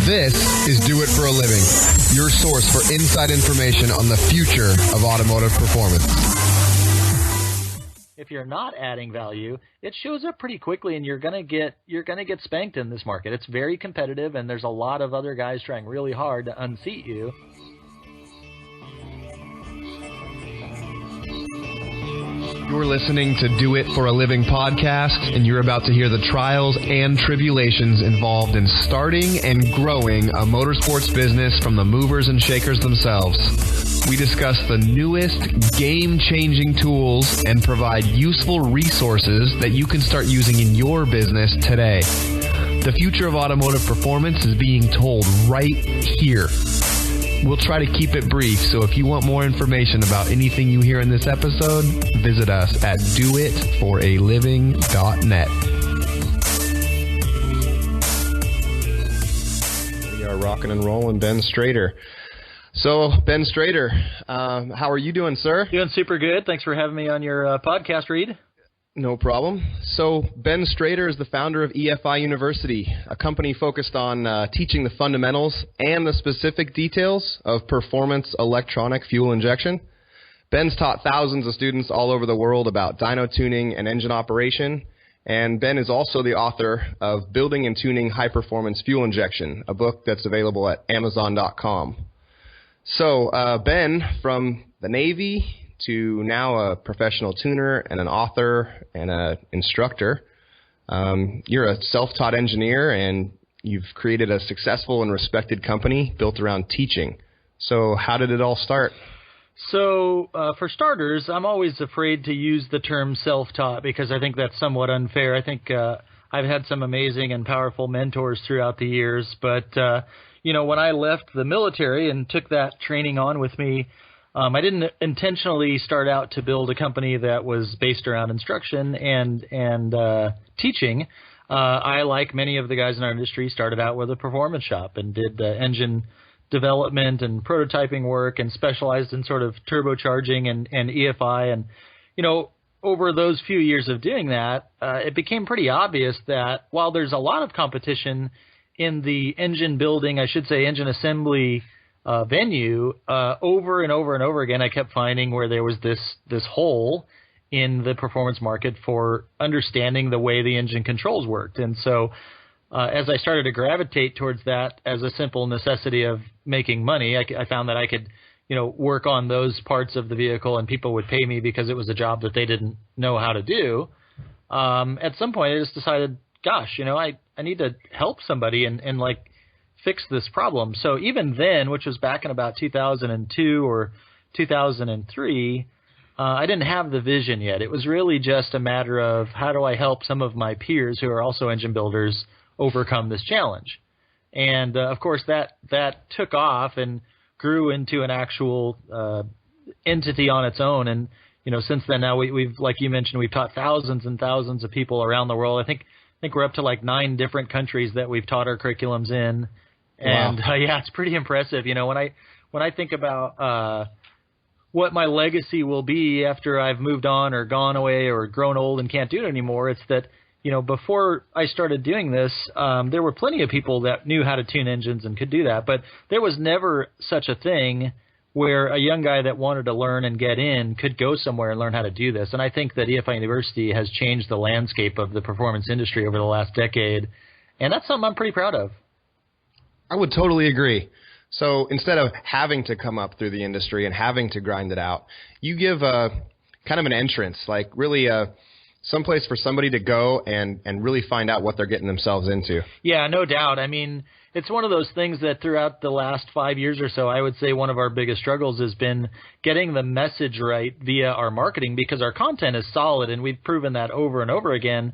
This is Do It for a Living, your source for inside information on the future of automotive performance. If you're not adding value, it shows up pretty quickly, and you're gonna get spanked in this market. It's very competitive, and there's a lot of other guys trying really hard to unseat you. You're listening to Do It for a Living podcast, and you're about to hear the trials and tribulations involved in starting and growing a motorsports business from the movers and shakers themselves. We discuss the newest game-changing tools and provide useful resources that you can start using in your business today. The future of automotive performance is being told right here. We'll try to keep it brief, so if you want more information about anything you hear in this episode, visit us at doitforaliving.net. We are rocking and rolling Ben Strader. So, Ben Strader, how are you doing, sir? Doing super good. Thanks for having me on your podcast, Reed. No problem. So, Ben Strader is the founder of EFI University, a company focused on teaching the fundamentals and the specific details of performance electronic fuel injection. Ben's taught thousands of students all over the world about dyno tuning and engine operation, and Ben is also the author of Building and Tuning High Performance Fuel Injection, a book that's available at Amazon.com. So, Ben, from the Navy to now a professional tuner and an author and an instructor. You're a self-taught engineer, and you've created a successful and respected company built around teaching. So how did it all start? So for starters, I'm always afraid to use the term self-taught because I think that's somewhat unfair. I think I've had some amazing and powerful mentors throughout the years, but when I left the military and took that training on with me, I didn't intentionally start out to build a company that was based around instruction and teaching. I, like many of the guys in our industry, started out with a performance shop and did engine development and prototyping work and specialized in sort of turbocharging and EFI. And, over those few years of doing that, it became pretty obvious that while there's a lot of competition in the engine building, I should say engine assembly venue, over and over and over again, I kept finding where there was this hole in the performance market for understanding the way the engine controls worked. And so as I started to gravitate towards that as a simple necessity of making money, I found that I could, work on those parts of the vehicle and people would pay me because it was a job that they didn't know how to do. At some point, I just decided, gosh, I need to help somebody and fix this problem. So even then, which was back in about 2002 or 2003, I didn't have the vision yet. It was really just a matter of how do I help some of my peers who are also engine builders overcome this challenge. And of course, that took off and grew into an actual entity on its own. And since then, now we've like you mentioned, we've taught thousands and thousands of people around the world. I think we're up to like 9 different countries that we've taught our curriculums in. And wow. It's pretty impressive. When I think about what my legacy will be after I've moved on or gone away or grown old and can't do it anymore, it's that before I started doing this, there were plenty of people that knew how to tune engines and could do that, but there was never such a thing where a young guy that wanted to learn and get in could go somewhere and learn how to do this. And I think that EFI University has changed the landscape of the performance industry over the last decade, and that's something I'm pretty proud of. I would totally agree. So instead of having to come up through the industry and having to grind it out, you give a kind of an entrance, like really someplace for somebody to go and really find out what they're getting themselves into. Yeah, no doubt. I mean, it's one of those things that throughout the last 5 years or so, I would say one of our biggest struggles has been getting the message right via our marketing, because our content is solid and we've proven that over and over again.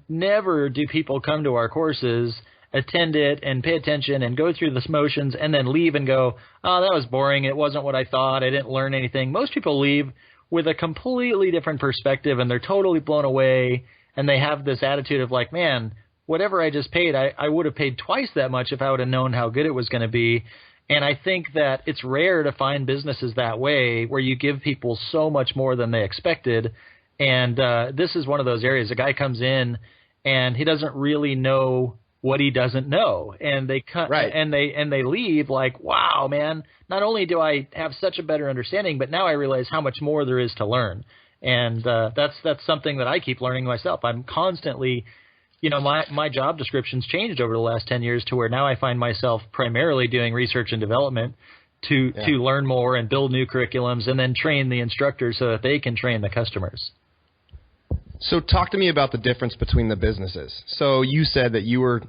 Never do people come to our courses, attend it and pay attention and go through the motions and then leave and go, oh, that was boring. It wasn't what I thought. I didn't learn anything. Most people leave with a completely different perspective and they're totally blown away. And they have this attitude of like, man, whatever I just paid, I would have paid twice that much if I would have known how good it was going to be. And I think that it's rare to find businesses that way where you give people so much more than they expected. And this is one of those areas. A guy comes in and he doesn't really know what he doesn't know, and they and they leave like, wow, man, not only do I have such a better understanding, but now I realize how much more there is to learn. And that's something that I keep learning myself. I'm constantly, my job description's changed over the last 10 years to where now I find myself primarily doing research and development to learn more and build new curriculums and then train the instructors so that they can train the customers. So talk to me about the difference between the businesses. So you said that you were,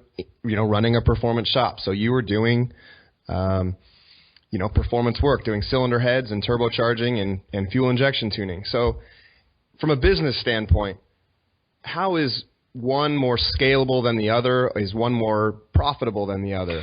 running a performance shop. So you were doing, performance work, doing cylinder heads and turbocharging and fuel injection tuning. So from a business standpoint, how is one more scalable than the other? Is one more profitable than the other?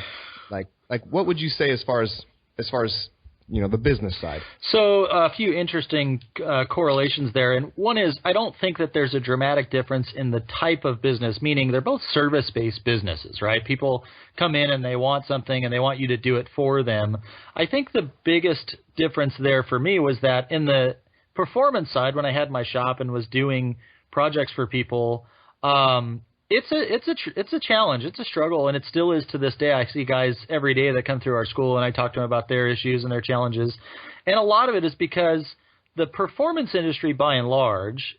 Like what would you say as far as the business side? So a few interesting correlations there. And one is, I don't think that there's a dramatic difference in the type of business, meaning they're both service-based businesses, right? People come in and they want something and they want you to do it for them. I think the biggest difference there for me was that in the performance side, when I had my shop and was doing projects for people, it's a challenge. It's a struggle, and it still is to this day. I see guys every day that come through our school, and I talk to them about their issues and their challenges. And a lot of it is because the performance industry, by and large,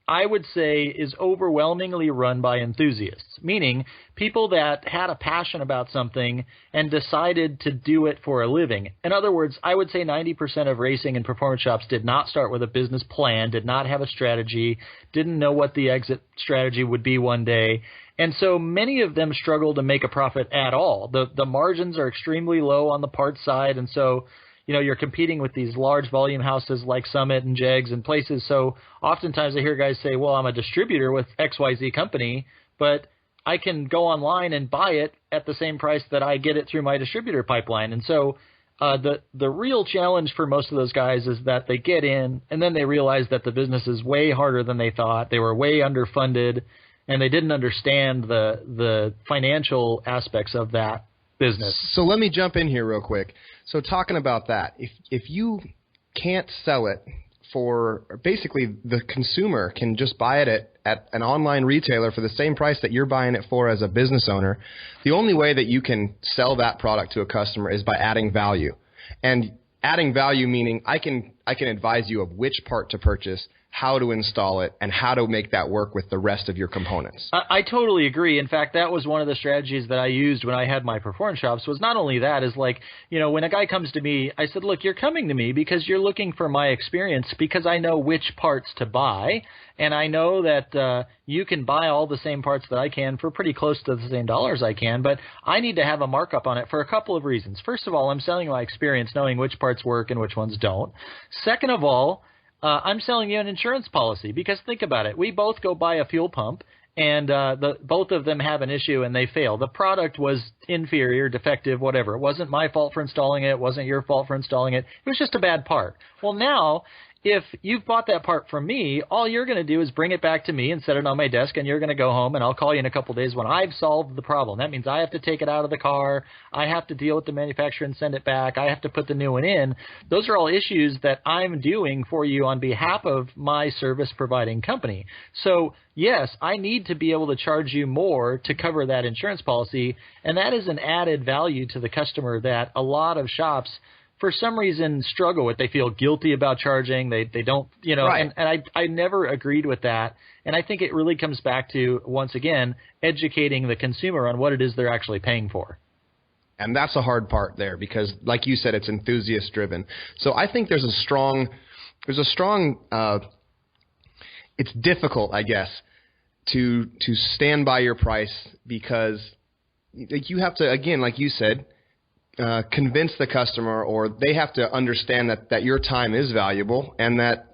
I would say is overwhelmingly run by enthusiasts, meaning people that had a passion about something and decided to do it for a living. In other words, I would say 90% of racing and performance shops did not start with a business plan, did not have a strategy, didn't know what the exit strategy would be one day. And so many of them struggle to make a profit at all. The margins are extremely low on the parts side, and so you're competing with these large volume houses like Summit and Jegs and places. So oftentimes I hear guys say, well, I'm a distributor with XYZ company, but I can go online and buy it at the same price that I get it through my distributor pipeline. And so the real challenge for most of those guys is that they get in and then they realize that the business is way harder than they thought. They were way underfunded and they didn't understand the financial aspects of that business. So let me jump in here real quick. So talking about that, if you can't sell it for basically the consumer can just buy it at an online retailer for the same price that you're buying it for as a business owner, the only way that you can sell that product to a customer is by adding value. And adding value meaning I can advise you of which part to purchase, how to install it, and how to make that work with the rest of your components. I totally agree. In fact, that was one of the strategies that I used when I had my performance shops was not only that is like, when a guy comes to me, I said, look, you're coming to me because you're looking for my experience because I know which parts to buy. And I know that you can buy all the same parts that I can for pretty close to the same dollars I can, but I need to have a markup on it for a couple of reasons. First of all, I'm selling my experience knowing which parts work and which ones don't. Second of all, I'm selling you an insurance policy because think about it. We both go buy a fuel pump and both of them have an issue and they fail. The product was inferior, defective, whatever. It wasn't my fault for installing it. It wasn't your fault for installing it. It was just a bad part. Well, now, if you've bought that part from me, all you're going to do is bring it back to me and set it on my desk, and you're going to go home, and I'll call you in a couple of days when I've solved the problem. That means I have to take it out of the car. I have to deal with the manufacturer and send it back. I have to put the new one in. Those are all issues that I'm doing for you on behalf of my service-providing company. So, yes, I need to be able to charge you more to cover that insurance policy, and that is an added value to the customer that a lot of shops for some reason struggle with. They feel guilty about charging. They don't, right. and I never agreed with that. And I think it really comes back to, once again, educating the consumer on what it is they're actually paying for. And that's a hard part there because, like you said, it's enthusiast driven. So I think it's difficult, I guess, to stand by your price because you have to, again, like you said, convince the customer, or they have to understand that your time is valuable and that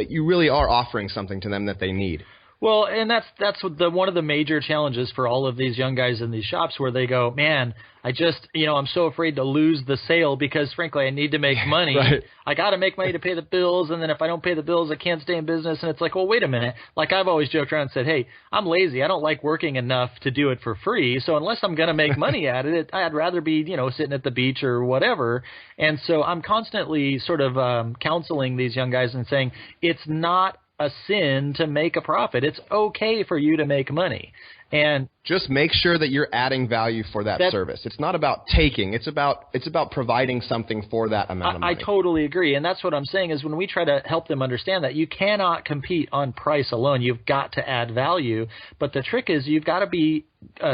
you really are offering something to them that they need. Well, and that's one of the major challenges for all of these young guys in these shops where they go, man, I just, I'm so afraid to lose the sale because, frankly, I need to make money. Right. I got to make money to pay the bills, and then if I don't pay the bills, I can't stay in business. And it's like, well, wait a minute. Like I've always joked around and said, hey, I'm lazy. I don't like working enough to do it for free. So unless I'm going to make money at it, I'd rather be, sitting at the beach or whatever. And so I'm constantly sort of counseling these young guys and saying it's not a sin to make a profit. It's okay for you to make money. And just make sure that you're adding value for that service. It's not about taking. It's about providing something for that amount of money. I totally agree. And that's what I'm saying is when we try to help them understand that you cannot compete on price alone. You've got to add value. But the trick is you've got to be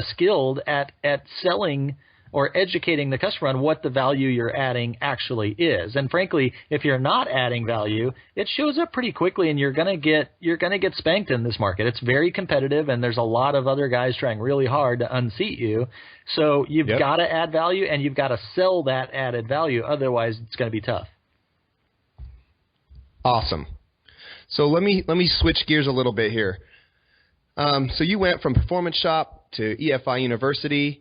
skilled at selling or educating the customer on what the value you're adding actually is. And frankly, if you're not adding value, it shows up pretty quickly, and you're gonna get spanked in this market. It's very competitive, and there's a lot of other guys trying really hard to unseat you. So you've got to add value, and you've got to sell that added value. Otherwise, it's going to be tough. Awesome. So let me switch gears a little bit here. So you went from Performance Shop to EFI University.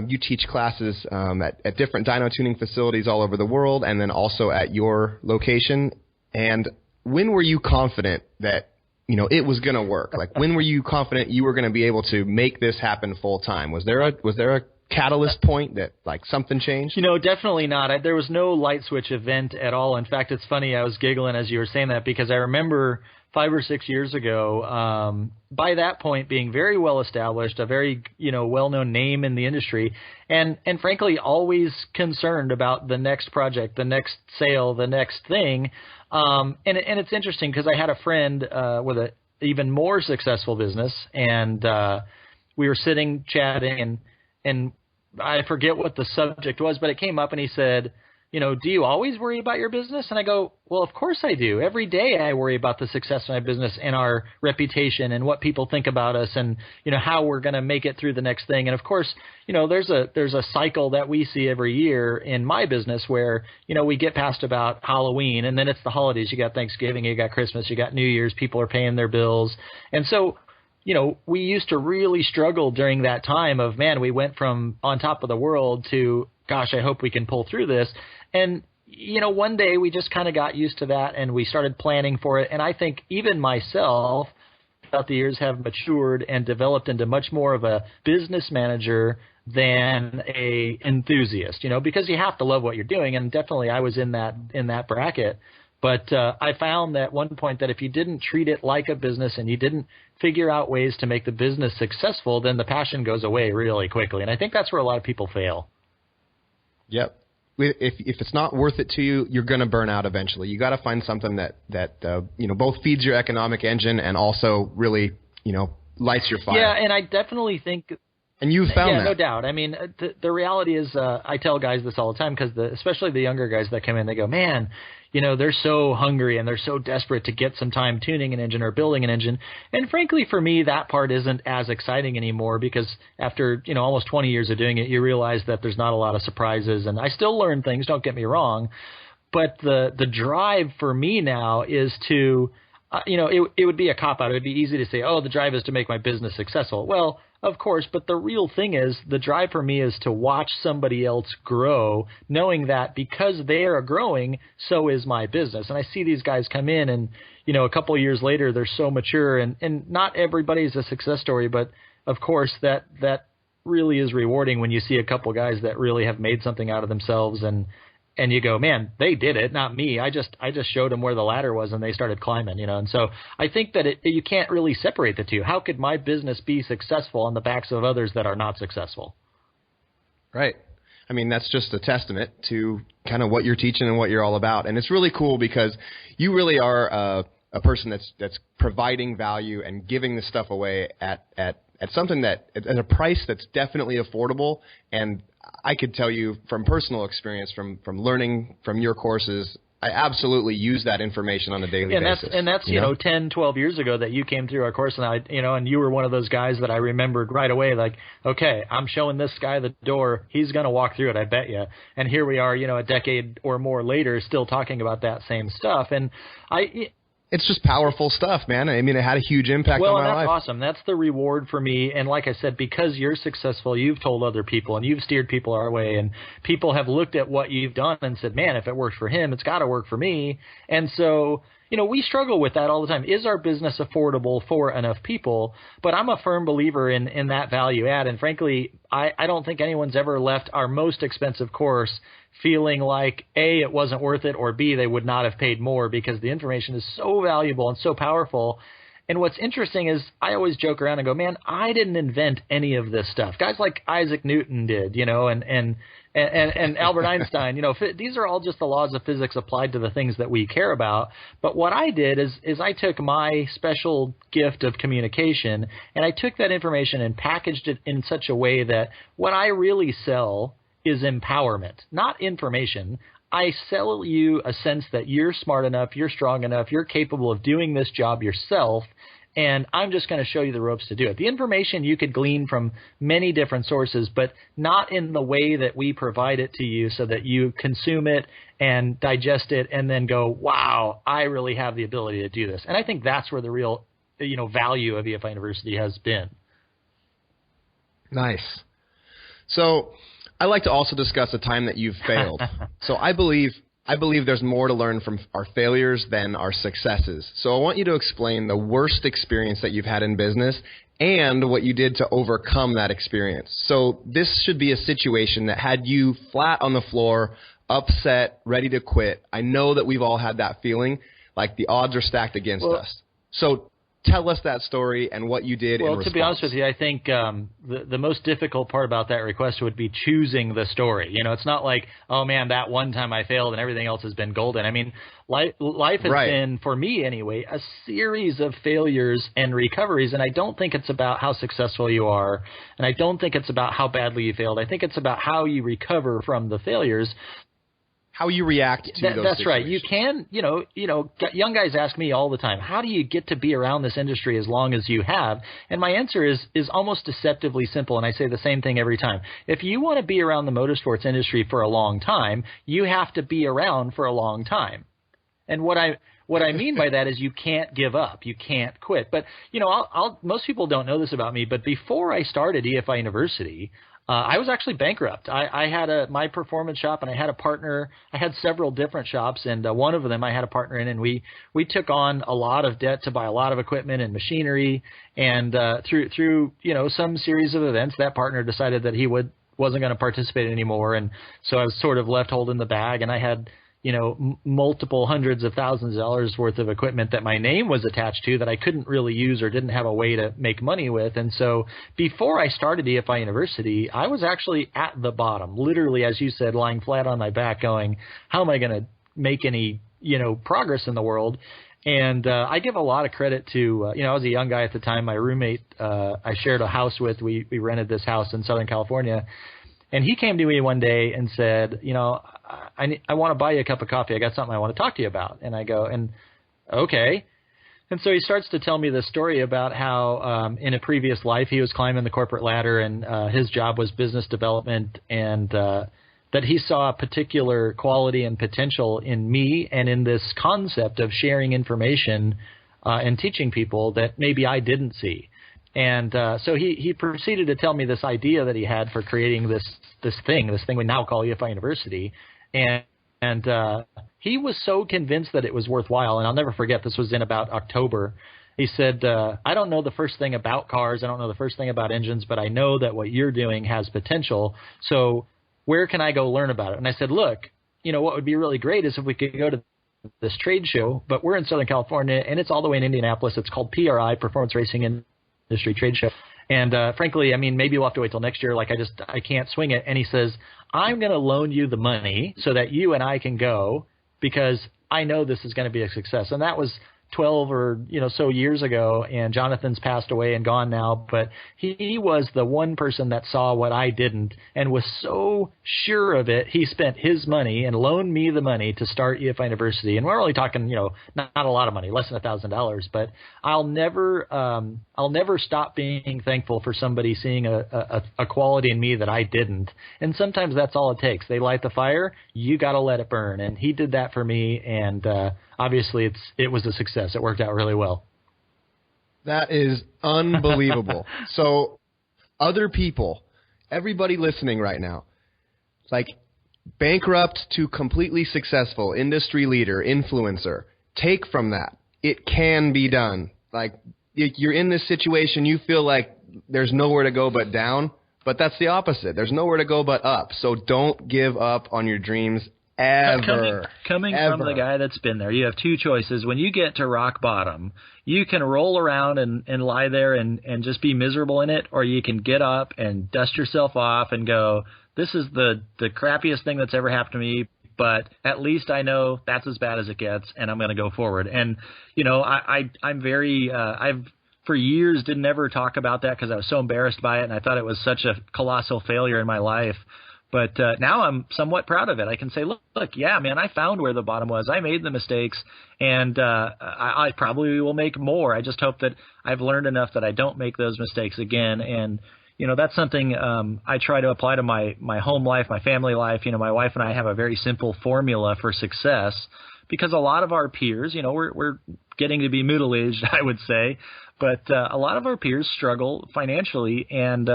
You teach classes at different dyno tuning facilities all over the world, and then also at your location. And when were you confident that it was going to work? Like, when were you confident you were going to be able to make this happen full time? Was there a catalyst point that like something changed? Definitely not. There was no light switch event at all. In fact, it's funny. I was giggling as you were saying that because I remember 5 or 6 years ago, by that point being very well established, a very well-known name in the industry, and frankly always concerned about the next project, the next sale, the next thing. And it's interesting because I had a friend with an even more successful business, and we were sitting chatting, and I forget what the subject was, but it came up, and he said, do you always worry about your business? And I go, well, of course I do. Every day I worry about the success of my business and our reputation and what people think about us and, how we're going to make it through the next thing. And of course, there's a cycle that we see every year in my business where, we get past about Halloween, and then it's the holidays. You got Thanksgiving, you got Christmas, you got New Year's, people are paying their bills. And so, we used to really struggle during that time of, man, we went from on top of the world to, gosh, I hope we can pull through this. And, one day we just kind of got used to that and we started planning for it. And I think even myself, throughout the years, have matured and developed into much more of a business manager than a enthusiast, because you have to love what you're doing. And definitely I was in that bracket. But I found at one point that if you didn't treat it like a business and you didn't figure out ways to make the business successful, then the passion goes away really quickly. And I think that's where a lot of people fail. Yep. If it's not worth it to you, you're going to burn out eventually. You got to find something that both feeds your economic engine and also really lights your fire. Yeah, and I definitely think. And you've found that. Yeah, no doubt. I mean, the reality is, I tell guys this all the time because especially the younger guys that come in, they go, man, they're so hungry and they're so desperate to get some time tuning an engine or building an engine. And frankly, for me, that part isn't as exciting anymore because after, almost 20 years of doing it, you realize that there's not a lot of surprises. And I still learn things, don't get me wrong. But the drive for me now is to, it would be a cop-out. It would be easy to say, oh, the drive is to make my business successful. Well, of course, but the real thing is the drive for me is to watch somebody else grow, knowing that because they are growing, so is my business. And I see these guys come in and, a couple of years later, they're so mature and not everybody's a success story. But of course, that really is rewarding when you see a couple of guys that really have made something out of themselves and you go, man, they did it, not me. I just showed them where the ladder was and they started climbing, And so I think that you can't really separate the two. How could my business be successful on the backs of others that are not successful? Right. I mean, that's just a testament to kind of what you're teaching and what you're all about. And it's really cool because you really are a person that's providing value and giving this stuff away at something that at a price that's definitely affordable. And I could tell you from personal experience, from learning from your courses, I absolutely use that information on a daily basis. And that's 10, 12 years ago that you came through our course, and and you were one of those guys that I remembered right away. Like, okay, I'm showing this guy the door. He's going to walk through it, I bet you. And here we are, a decade or more later, still talking about that same stuff. And it's just powerful stuff, man. I mean, it had a huge impact on my life. Well, and that's awesome. That's the reward for me. And like I said, because you're successful, you've told other people and you've steered people our way. And people have looked at what you've done and said, man, if it worked for him, it's got to work for me. And so, we struggle with that all the time. Is our business affordable for enough people? But I'm a firm believer in that value add. And frankly, I don't think anyone's ever left our most expensive course feeling like A, it wasn't worth it, or B, they would not have paid more, because the information is so valuable and so powerful. And what's interesting is I always joke around and go, man, I didn't invent any of this stuff. Guys like Isaac Newton did, and Albert Einstein, these are all just the laws of physics applied to the things that we care about. But what I did is I took my special gift of communication and I took that information and packaged it in such a way that what I really sell is empowerment, not information. I sell you a sense that you're smart enough, you're strong enough, you're capable of doing this job yourself, and I'm just going to show you the ropes to do it. The information you could glean from many different sources, but not in the way that we provide it to you so that you consume it and digest it and then go, wow, I really have the ability to do this. And I think that's where the real value of EFI University has been. Nice. So I like to also discuss a time that you've failed. So I believe there's more to learn from our failures than our successes. So I want you to explain the worst experience that you've had in business and what you did to overcome that experience. So this should be a situation that had you flat on the floor, upset, ready to quit. I know that we've all had that feeling, like the odds are stacked against us. So tell us that story and what you did in response. Well, to be honest with you, I think the most difficult part about that request would be choosing the story. It's not like, oh, man, that one time I failed and everything else has been golden. I mean, life has been, for me anyway, a series of failures and recoveries, and I don't think it's about how successful you are, and I don't think it's about how badly you failed. I think it's about how you recover from the failures. How you react to those situations. That's right. You can, young guys ask me all the time, how do you get to be around this industry as long as you have? And my answer is almost deceptively simple, and I say the same thing every time. If you want to be around the motorsports industry for a long time, you have to be around for a long time. And what I mean by that is you can't give up. You can't quit. But, most people don't know this about me, but before I started EFI University, I was actually bankrupt. I had my performance shop, and I had a partner. I had several different shops, and one of them I had a partner in, and we took on a lot of debt to buy a lot of equipment and machinery. And through some series of events, that partner decided that he wasn't going to participate anymore, and so I was sort of left holding the bag. And I had multiple hundreds of thousands of dollars worth of equipment that my name was attached to that I couldn't really use or didn't have a way to make money with. And so before I started EFI University, I was actually at the bottom, literally, as you said, lying flat on my back going, how am I going to make any, progress in the world? And I give a lot of credit to, I was a young guy at the time. My roommate, I shared a house with, we rented this house in Southern California. And he came to me one day and said, I want to buy you a cup of coffee. I got something I want to talk to you about. And I go, okay. And so he starts to tell me the story about how in a previous life he was climbing the corporate ladder, and his job was business development, and that he saw a particular quality and potential in me and in this concept of sharing information and teaching people that maybe I didn't see. And so he proceeded to tell me this idea that he had for creating this thing we now call EFI University. And he was so convinced that it was worthwhile. And I'll never forget, this was in about October. He said, I don't know the first thing about cars. I don't know the first thing about engines, but I know that what you're doing has potential. So where can I go learn about it? And I said, look, what would be really great is if we could go to this trade show, but we're in Southern California, and it's all the way in Indianapolis. It's called PRI, Performance Racing Industry Trade Show. And frankly, I mean, maybe we'll have to wait till next year. Like I can't swing it. And he says, I'm going to loan you the money so that you and I can go, because I know this is going to be a success. And that was 12 or so years ago, and Jonathan's passed away and gone now, but he was the one person that saw what I didn't and was so sure of it. He spent his money and loaned me the money to start EFI University, and we're only talking not a lot of money, less than $1,000, but I'll never stop being thankful for somebody seeing a quality in me that I didn't. And sometimes that's all it takes. They light the fire, you got to let it burn, and he did that for me, and obviously it was a success. It worked out really well. That is unbelievable. So other people, everybody listening right now, like bankrupt to completely successful, industry leader, influencer, take from that. It can be done. Like, you're in this situation, you feel like there's nowhere to go but down, but that's the opposite. There's nowhere to go but up. So don't give up on your dreams ever. Coming from the guy that's been there, you have two choices. When you get to rock bottom, you can roll around and lie there and just be miserable in it, or you can get up and dust yourself off and go, this is the crappiest thing that's ever happened to me, but at least I know that's as bad as it gets, and I'm going to go forward. And, I'm very I've for years didn't ever talk about that because I was so embarrassed by it, and I thought it was such a colossal failure in my life. But now I'm somewhat proud of it. I can say, look, yeah, man, I found where the bottom was. I made the mistakes, and I probably will make more. I just hope that I've learned enough that I don't make those mistakes again. And, that's something I try to apply to my home life, my family life. My wife and I have a very simple formula for success because a lot of our peers, we're getting to be middle-aged, I would say, but a lot of our peers struggle financially, and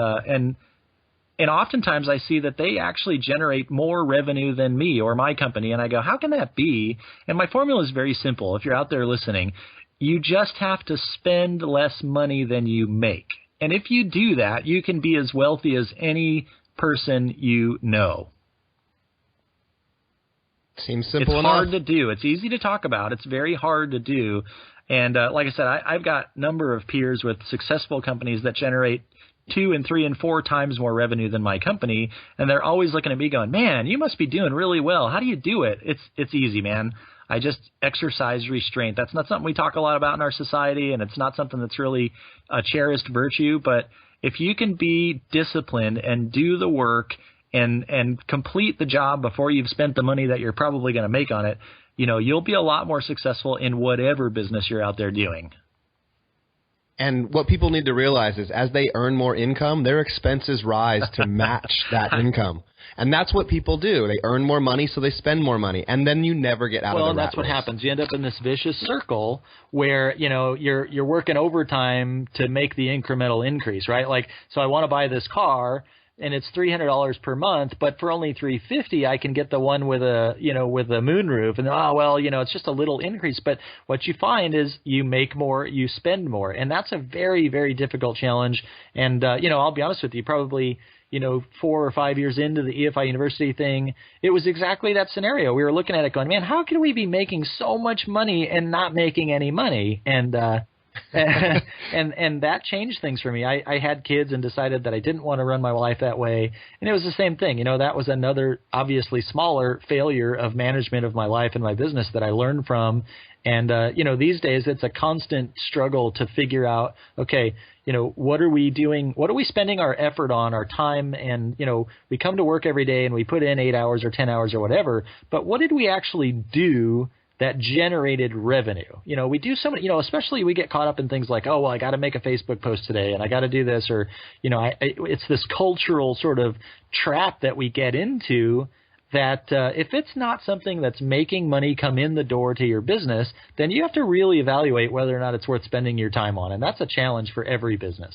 oftentimes I see that they actually generate more revenue than me or my company. And I go, how can that be? And my formula is very simple. If you're out there listening, you just have to spend less money than you make. And if you do that, you can be as wealthy as any person you know. Seems simple enough. It's hard to do. It's easy to talk about. It's very hard to do. And like I said, I've got a number of peers with successful companies that generate 2 and 3 and 4 times more revenue than my company, and they're always looking at me going, man, you must be doing really well. How do you do it? It's easy, man. I just exercise restraint. That's not something we talk a lot about in our society, and it's not something that's really a cherished virtue. But if you can be disciplined and do the work and complete the job before you've spent the money that you're probably going to make on it, you'll be a lot more successful in whatever business you're out there doing. And what people need to realize is as they earn more income, their expenses rise to match that income. And that's what people do. They earn more money, so they spend more money. And then you never get out of the rat race. Well, and that's what happens. You end up in this vicious circle where, you're working overtime to make the incremental increase, right? Like, so I want to buy this car, and it's $300 per month, but for only $350, I can get the one with a moonroof. And it's just a little increase. But what you find is you make more, you spend more, and that's a very, very difficult challenge. And I'll be honest with you, probably 4 or 5 years into the EFI University thing, it was exactly that scenario. We were looking at it going, man, how can we be making so much money and not making any money? And and that changed things for me. I had kids and decided that I didn't want to run my life that way. And it was the same thing. That was another obviously smaller failure of management of my life and my business that I learned from. And, these days it's a constant struggle to figure out, okay, what are we doing? What are we spending our effort on, our time? And, we come to work every day and we put in 8 hours or 10 hours or whatever, but what did we actually do that generated revenue? We do so many, especially we get caught up in things like, I got to make a Facebook post today and I got to do this, or, it's this cultural sort of trap that we get into that if it's not something that's making money come in the door to your business, then you have to really evaluate whether or not it's worth spending your time on. And that's a challenge for every business.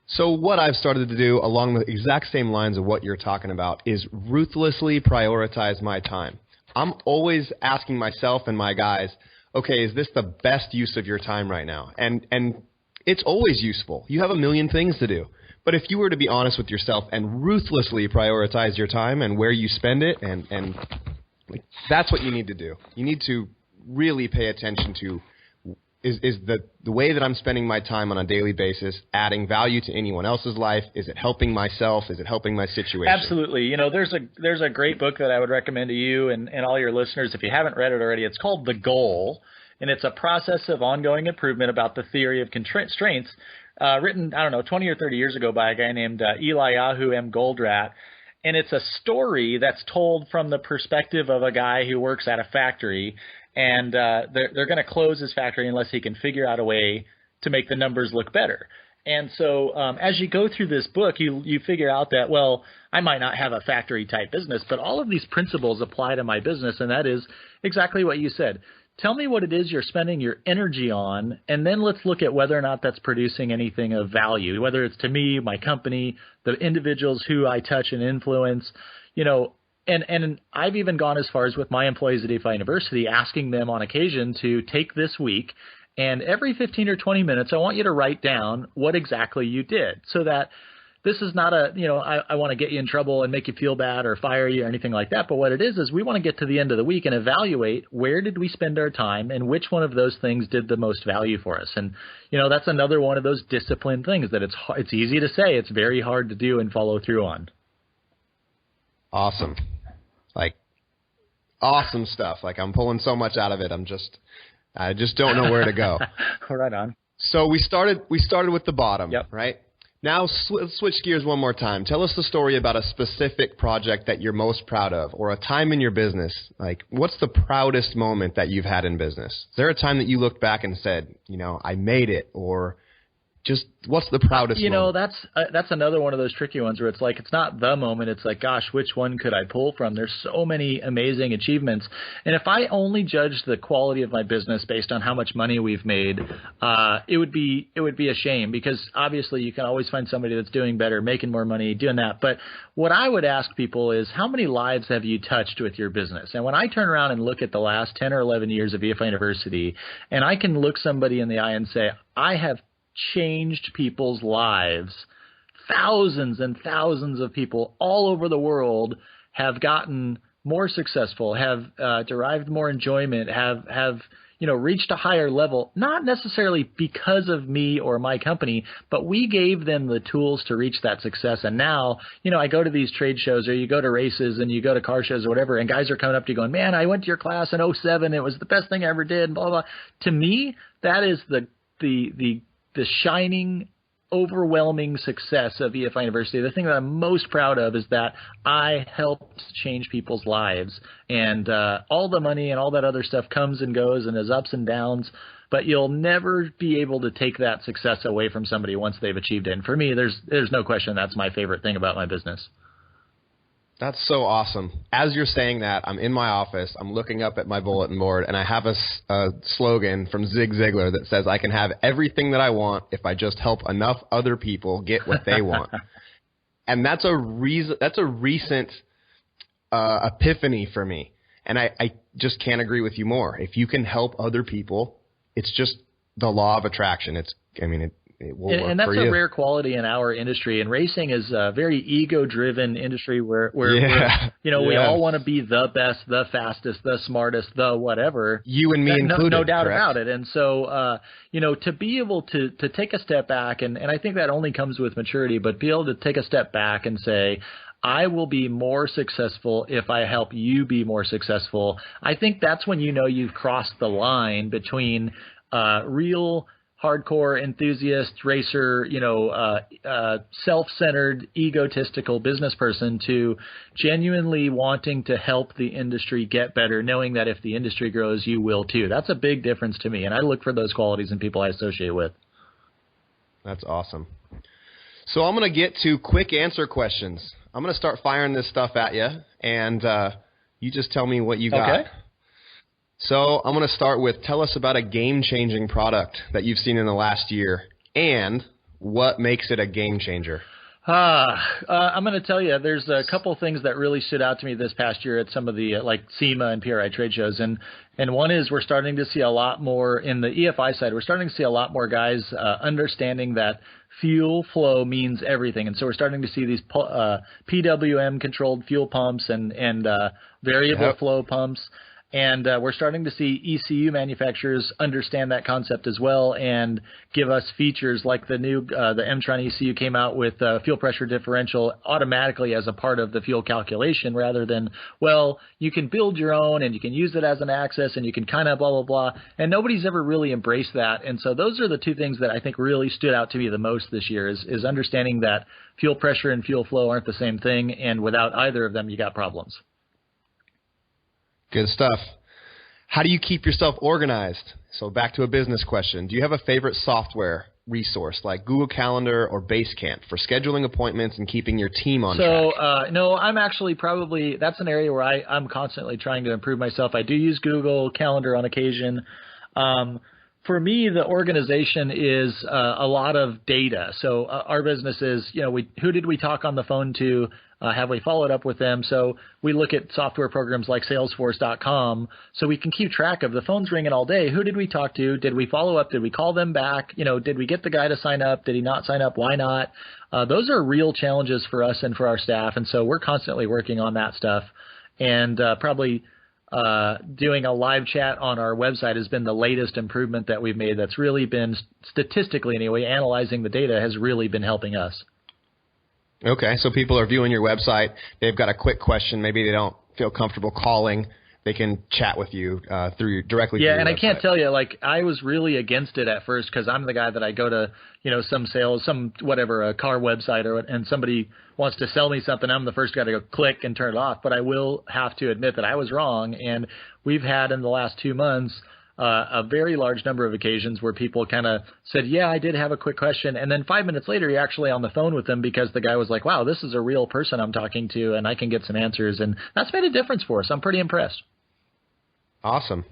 So what I've started to do along the exact same lines of what you're talking about is ruthlessly prioritize my time. I'm always asking myself and my guys, okay, is this the best use of your time right now? And it's always useful. You have a million things to do. But if you were to be honest with yourself and ruthlessly prioritize your time and where you spend it, and that's what you need to do. You need to really pay attention to is the way that I'm spending my time on a daily basis adding value to anyone else's life? Is it helping myself? Is it helping my situation? Absolutely. There's a great book that I would recommend to you and all your listeners if you haven't read it already. It's called The Goal, and it's a process of ongoing improvement about the theory of constraints, written, 20 or 30 years ago by a guy named Eliyahu M. Goldratt. And it's a story that's told from the perspective of a guy who works at a factory, and they're going to close his factory unless he can figure out a way to make the numbers look better. And so as you go through this book, you figure out that, well, I might not have a factory-type business, but all of these principles apply to my business, and that is exactly what you said. Tell me what it is you're spending your energy on, and then let's look at whether or not that's producing anything of value, whether it's to me, my company, the individuals who I touch and influence. And I've even gone as far as with my employees at EFI University, asking them on occasion to take this week, and every 15 or 20 minutes, I want you to write down what exactly you did, so that this is not a, I want to get you in trouble and make you feel bad or fire you or anything like that. But what it is we want to get to the end of the week and evaluate where did we spend our time and which one of those things did the most value for us. And, that's another one of those discipline things that it's easy to say. It's very hard to do and follow through on. Awesome. Awesome stuff. I'm pulling so much out of it. I just don't know where to go. Right on. So we started with the bottom, yep. Right? Now let's switch gears one more time. Tell us the story about a specific project that you're most proud of, or a time in your business. What's the proudest moment that you've had in business? Is there a time that you looked back and said, I made it, or just what's the proudest moment? That's another one of those tricky ones where it's not the moment. It's gosh, which one could I pull from? There's so many amazing achievements. And if I only judged the quality of my business based on how much money we've made, it would be a shame, because obviously you can always find somebody that's doing better, making more money, doing that. But what I would ask people is, how many lives have you touched with your business? And when I turn around and look at the last 10 or 11 years of EFI University, and I can look somebody in the eye and say, I have changed people's lives. Thousands and thousands of people all over the world have gotten more successful, have derived more enjoyment, have reached a higher level, not necessarily because of me or my company, but we gave them the tools to reach that success. And now, I go to these trade shows, or you go to races and you go to car shows or whatever, and guys are coming up to you going, man, I went to your class in '07. It was the best thing I ever did, and blah, blah, blah. To me, that is the shining, overwhelming success of EFI University. The thing that I'm most proud of is that I helped change people's lives. And all the money and all that other stuff comes and goes and has ups and downs, but you'll never be able to take that success away from somebody once they've achieved it. And for me, there's no question that's my favorite thing about my business. That's so awesome. As you're saying that, I'm in my office, I'm looking up at my bulletin board, and I have a slogan from Zig Ziglar that says, I can have everything that I want if I just help enough other people get what they want. And that's a recent epiphany for me. And I just can't agree with you more. If you can help other people, it's just the law of attraction. It will work and that's for you. a rare quality in our industry. And racing is a very ego-driven industry where we all want to be the best, the fastest, the smartest, the whatever. You and me included. No doubt correct? about it. And so, to be able to take a step back, and I think that only comes with maturity, but be able to take a step back and say, I will be more successful if I help you be more successful. I think that's when you've crossed the line between real hardcore enthusiast racer, self-centered, egotistical business person to genuinely wanting to help the industry get better, knowing that if the industry grows, you will too. That's a big difference to me, and I look for those qualities in people I associate with. That's awesome. So I'm going to get to quick answer questions. I'm going to start firing this stuff at you, and you just tell me what you got. Okay. So I'm going to start with, tell us about a game-changing product that you've seen in the last year, and what makes it a game changer. I'm going to tell you, there's a couple things that really stood out to me this past year at some of the like SEMA and PRI trade shows. And one is we're starting to see a lot more in the EFI side. We're starting to see a lot more guys understanding that fuel flow means everything. And so we're starting to see these PWM controlled fuel pumps and variable flow pumps. And we're starting to see ECU manufacturers understand that concept as well and give us features like the new the Mtron ECU came out with fuel pressure differential automatically as a part of the fuel calculation, rather than, well, you can build your own and you can use it as an access and you can kind of blah, blah, blah. And nobody's ever really embraced that. And so those are the two things that I think really stood out to me the most this year is understanding that fuel pressure and fuel flow aren't the same thing. And without either of them, you got problems. Good stuff. How do you keep yourself organized? So back to a business question. Do you have a favorite software resource like Google Calendar or Basecamp for scheduling appointments and keeping your team on track? No, I'm actually probably, that's an area where I'm constantly trying to improve myself. I do use Google Calendar on occasion. For me, the organization is a lot of data. So our business is, who did we talk on the phone to Have we followed up with them? So we look at software programs like Salesforce.com so we can keep track of the phone's ringing all day. Who did we talk to? Did we follow up? Did we call them back? Did we get the guy to sign up? Did he not sign up? Why not? Those are real challenges for us and for our staff. And so we're constantly working on that stuff. And probably doing a live chat on our website has been the latest improvement that we've made that's really been, statistically anyway, analyzing the data has really been helping us. Okay, so people are viewing your website. They've got a quick question. Maybe they don't feel comfortable calling. They can chat with you directly through your and website. I can't tell you, I was really against it at first because I'm the guy that I go to, some a car website and somebody wants to sell me something. I'm the first guy to go click and turn it off. But I will have to admit that I was wrong. And we've had in the last 2 months a very large number of occasions where people kind of said, yeah, I did have a quick question. And then 5 minutes later, you're actually on the phone with them because the guy was like, wow, this is a real person I'm talking to and I can get some answers. And that's made a difference for us. I'm pretty impressed. Awesome.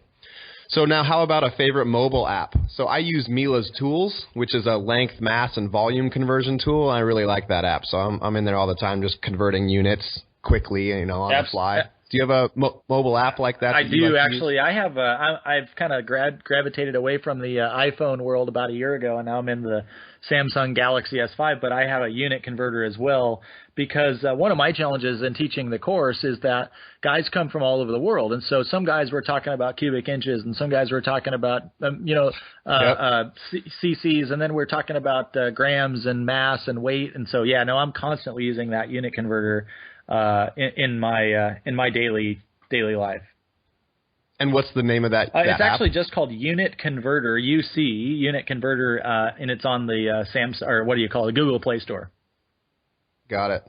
So now how about a favorite mobile app? So I use Mila's Tools, which is a length, mass, and volume conversion tool. I really like that app. So I'm in there all the time just converting units quickly, on the fly. Do you have a mobile app like that? I do, actually. I have. I've kind of gravitated away from the iPhone world about a year ago, and now I'm in the Samsung Galaxy S5, but I have a unit converter as well because one of my challenges in teaching the course is that guys come from all over the world. And so some guys were talking about cubic inches and some guys were talking about, cc's, and then we're talking about grams and mass and weight. And so, I'm constantly using that unit converter in my daily life. And what's the name of that it's app? actually just called Unit Converter, UC, Unit Converter, and it's on the Google Play Store. Got it.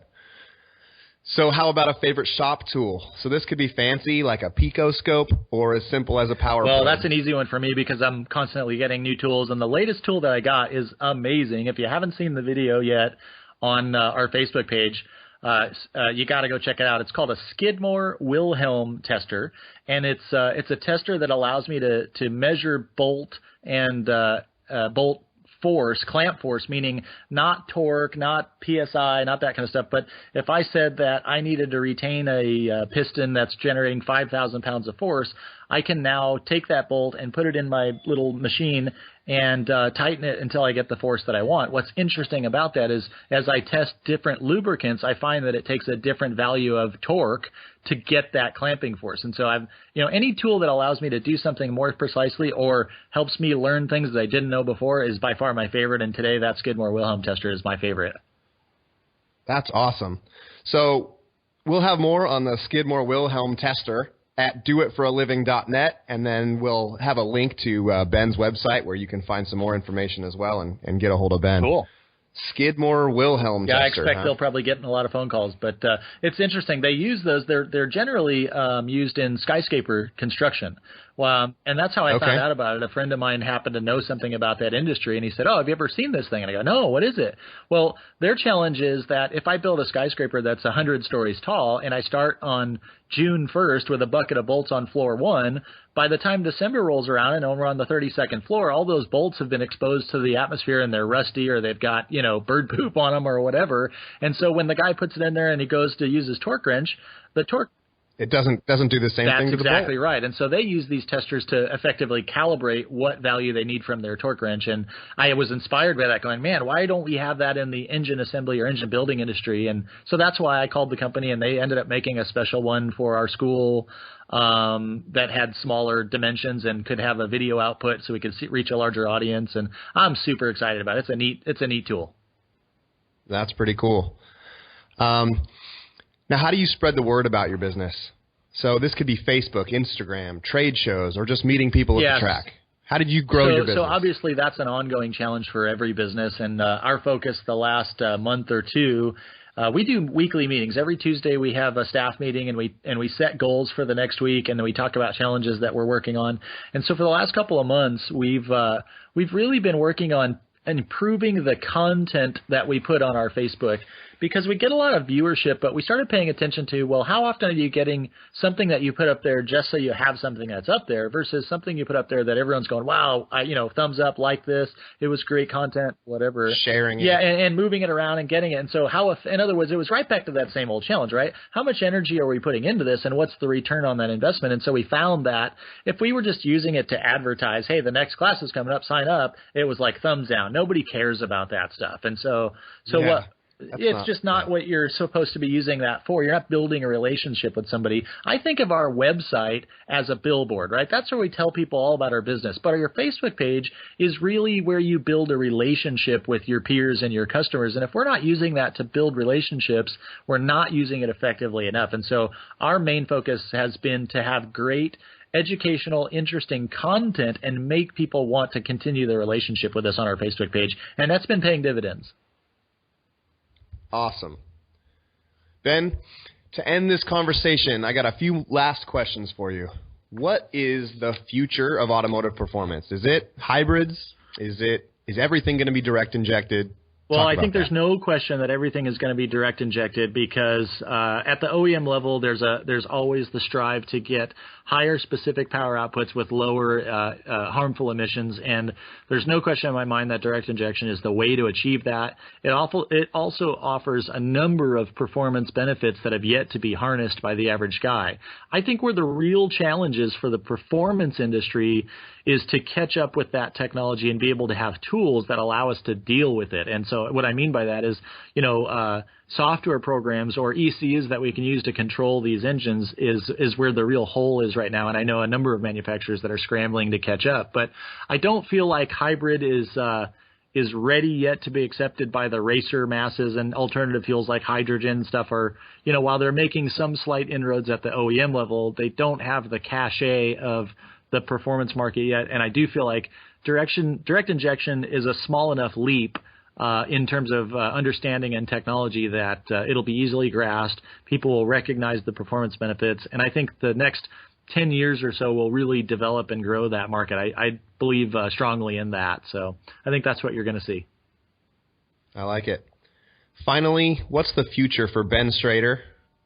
So how about a favorite shop tool? So this could be fancy, like a picoscope, or as simple as a PowerPoint. Well, that's an easy one for me because I'm constantly getting new tools, and the latest tool that I got is amazing. If you haven't seen the video yet on our Facebook page, you got to go check it out. It's called a Skidmore Wilhelm tester, and it's a tester that allows me to measure bolt and bolt force, clamp force, meaning not torque, not PSI, not that kind of stuff. But if I said that I needed to retain a piston that's generating 5,000 pounds of force, I can now take that bolt and put it in my little machine and tighten it until I get the force that I want. What's interesting about that is as I test different lubricants, I find that it takes a different value of torque to get that clamping force. And so any tool that allows me to do something more precisely or helps me learn things that I didn't know before is by far my favorite. And today that Skidmore Wilhelm tester is my favorite. That's awesome. So we'll have more on the Skidmore Wilhelm tester at doitforaliving.net, and then we'll have a link to Ben's website where you can find some more information as well and get a hold of Ben. Cool. Skidmore Wilhelm tester. I expect they'll probably get a lot of phone calls, but it's interesting. They use those. They're generally used in skyscraper construction. Well, and that's how I found out about it. A friend of mine happened to know something about that industry, and he said, "Oh, have you ever seen this thing?" And I go, "No, what is it?" Well, their challenge is that if I build a skyscraper that's 100 stories tall, and I start on June 1st with a bucket of bolts on floor 1, by the time December rolls around and we're on the 32nd floor, all those bolts have been exposed to the atmosphere and they're rusty or they've got, bird poop on them or whatever. And so when the guy puts it in there and he goes to use his torque wrench, the torque It doesn't do the same thing to the bolt. That's exactly right. And so they use these testers to effectively calibrate what value they need from their torque wrench. And I was inspired by that, going, man, why don't we have that in the engine assembly or engine building industry? And so that's why I called the company, and they ended up making a special one for our school that had smaller dimensions and could have a video output so we could reach a larger audience. And I'm super excited about it. It's a neat tool. That's pretty cool. Now, how do you spread the word about your business? So this could be Facebook, Instagram, trade shows, or just meeting people at the track. How did you grow your business? So obviously that's an ongoing challenge for every business. And our focus the last month or two, we do weekly meetings. Every Tuesday we have a staff meeting, and we set goals for the next week, and then we talk about challenges that we're working on. And so for the last couple of months, we've really been working on improving the content that we put on our Facebook, because we get a lot of viewership, but we started paying attention to, well, how often are you getting something that you put up there just so you have something that's up there versus something you put up there that everyone's going, wow, thumbs up, like this, it was great content, whatever. Sharing it. Yeah, and moving it around and getting it. And so in other words, it was right back to that same old challenge, right? How much energy are we putting into this, and what's the return on that investment? And so we found that if we were just using it to advertise, hey, the next class is coming up, sign up, it was like thumbs down. Nobody cares about that stuff. And so what? It's just not what you're supposed to be using that for. You're not building a relationship with somebody. I think of our website as a billboard, right? That's where we tell people all about our business. But your Facebook page is really where you build a relationship with your peers and your customers. And if we're not using that to build relationships, we're not using it effectively enough. And so our main focus has been to have great educational, interesting content and make people want to continue their relationship with us on our Facebook page. And that's been paying dividends. Awesome. Ben, to end this conversation, I got a few last questions for you. What is the future of automotive performance? Is it hybrids? Is everything going to be direct injected? Well, I think there's no question that everything is going to be direct injected because at the OEM level, there's always the strive to get higher specific power outputs with lower harmful emissions, and there's no question in my mind that direct injection is the way to achieve that. It also offers a number of performance benefits that have yet to be harnessed by the average guy. I think where the real challenges for the performance industry is to catch up with that technology and be able to have tools that allow us to deal with it. And so what I mean by that is, software programs or ECUs that we can use to control these engines is where the real hole is right now. And I know a number of manufacturers that are scrambling to catch up. But I don't feel like hybrid is ready yet to be accepted by the racer masses, and alternative fuels like hydrogen and stuff are, while they're making some slight inroads at the OEM level, they don't have the cachet of the performance market yet. And I do feel like direct injection is a small enough leap in terms of understanding and technology that it'll be easily grasped. People will recognize the performance benefits. And I think the next 10 years or so will really develop and grow that market. I believe strongly in that. So I think that's what you're going to see. I like it. Finally, what's the future for Ben Strader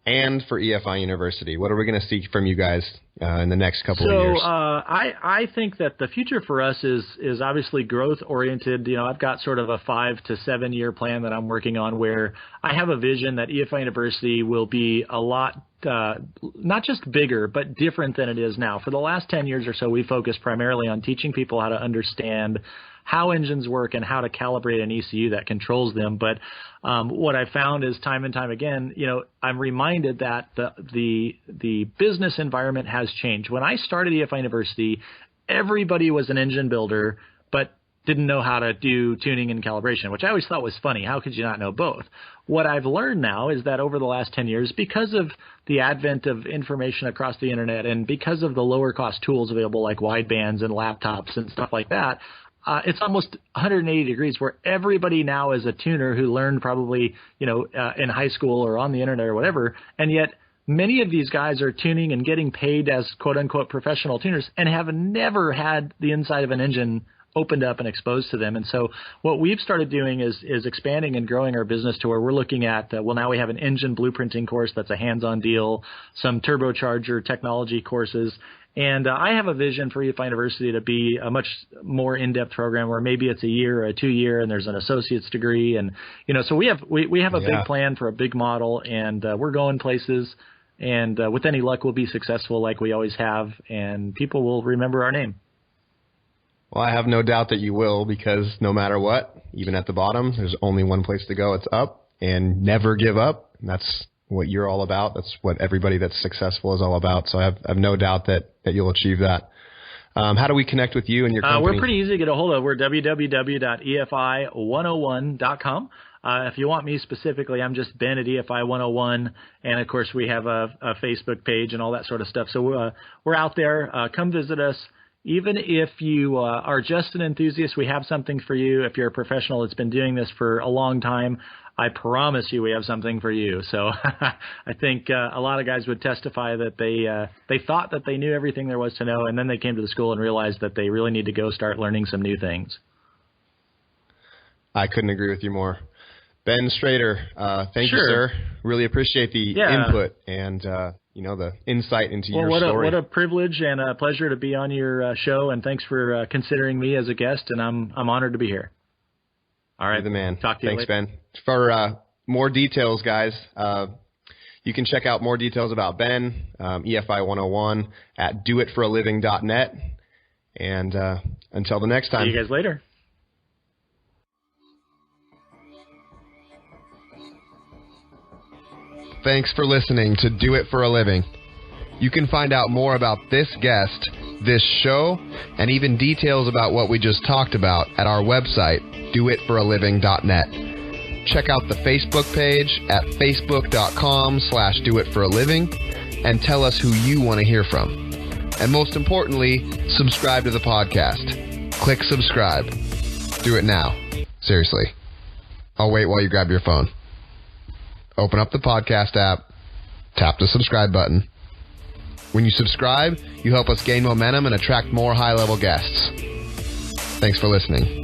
and for EFI University? What are we going to see from you guys in the next couple of years? I think that the future for us is obviously growth oriented. I've got sort of a 5 to 7 year plan that I'm working on where I have a vision that EFI University will be a lot not just bigger, but different than it is now. For the last 10 years or so, we focused primarily on teaching people how to understand how engines work and how to calibrate an ECU that controls them. But what I found is time and time again, I'm reminded that the business environment has changed. When I started EFI University, everybody was an engine builder, but didn't know how to do tuning and calibration, which I always thought was funny. How could you not know both? What I've learned now is that over the last 10 years, because of the advent of information across the internet and because of the lower cost tools available like widebands and laptops and stuff like that, it's almost 180 degrees where everybody now is a tuner who learned probably, in high school or on the internet or whatever. And yet many of these guys are tuning and getting paid as quote unquote professional tuners and have never had the inside of an engine opened up and exposed to them. And so what we've started doing is expanding and growing our business to where we're looking at, now we have an engine blueprinting course that's a hands-on deal, some turbocharger technology courses. And I have a vision for EFI University to be a much more in-depth program where maybe it's a year or a 2 year and there's an associate's degree. And, so we have a big plan for a big model, and we're going places. And with any luck, we'll be successful like we always have, and people will remember our name. Well, I have no doubt that you will, because no matter what, even at the bottom, there's only one place to go. It's up, and never give up. And that's what you're all about. That's what everybody that's successful is all about. So I have no doubt that you'll achieve that. How do we connect with you and your company? We're pretty easy to get a hold of. We're www.efi101.com. If you want me specifically, I'm just Ben at EFI 101. And, of course, we have a Facebook page and all that sort of stuff. So we're out there. Come visit us. Even if you are just an enthusiast, we have something for you. If you're a professional that's been doing this for a long time, I promise you we have something for you. So I think a lot of guys would testify that they thought that they knew everything there was to know, and then they came to the school and realized that they really need to go start learning some new things. I couldn't agree with you more. Ben Strader, thank you, sir. Really appreciate the input and the insight into your story. What a privilege and a pleasure to be on your show, and thanks for considering me as a guest, and I'm honored to be here. All right, you're the man. Talk to you later. Thanks, Ben. For more details, guys, you can check out more details about Ben, EFI 101 at doitforaliving.net. And until the next time. See you guys later. Thanks for listening to Do It for a Living. You can find out more about this guest, this show, and even details about what we just talked about at our website, doitforaliving.net. Check out the Facebook page at facebook.com/doitforaliving and tell us who you want to hear from. And most importantly, subscribe to the podcast. Click subscribe. Do it now. Seriously. I'll wait while you grab your phone. Open up the podcast app, tap the subscribe button. When you subscribe, you help us gain momentum and attract more high-level guests. Thanks for listening.